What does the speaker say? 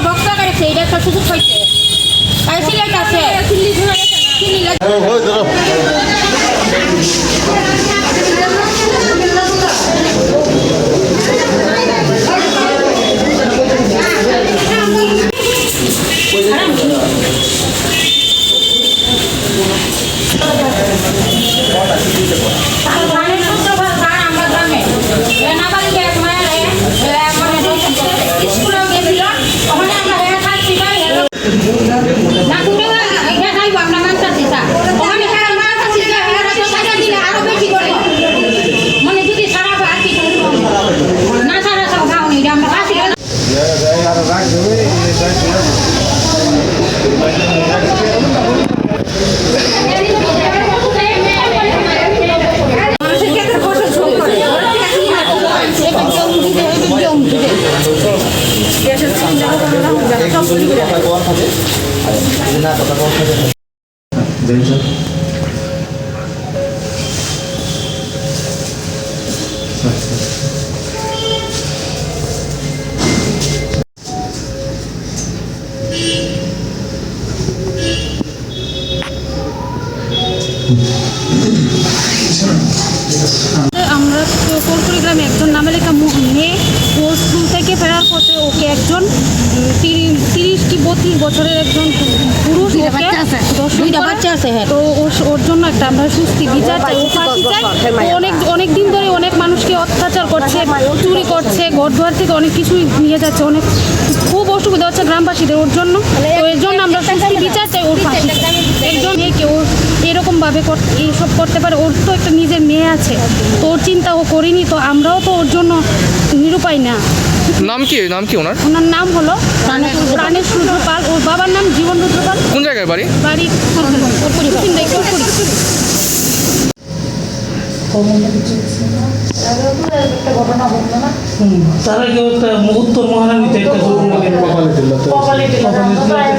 বক্তা করেছে এটা একটা সুযোগ পাইছে আর সিলেট আছে আমরা কোলকুড়ি গ্রামে একজন নাবালিকা মেয়ে ও স্কুল থেকে ফেরার পথে ওকে একজন 30 কি 32 বছরের একজন পুরুষ তো ওর জন্য একটা আমরা সুস্থি বিচার চাই, ও ফাঁসি চাই। অনেক দিন ধরে অনেক মানুষকে অত্যাচার করছে, চুরি করছে, ঘরদুয়ার থেকে অনেক কিছুই নিয়ে যাচ্ছে, অনেক খুব অসুবিধা হচ্ছে গ্রামবাসীদের ওর জন্য। তো এর জন্য আমরা সুস্থি বিচার চাই, ওর ফাঁসি চাই। একজন মেয়েকে ও এরকমভাবে এইসব করতে পারে, ওর তো একটা নিজের মেয়ে আছে, তো ওর চিন্তা ও করিনি, তো আমরাও তো ওর জন্য নিরুপায় না। নাম কি ওনার নাম হলো প্রাণেশ রুদ্রপাল, ওর বাবার নাম জীবন রুদ্রপাল। কোন জায়গায় বাড়ি? তারা কেউ একটা উত্তর মহারানীতে একটা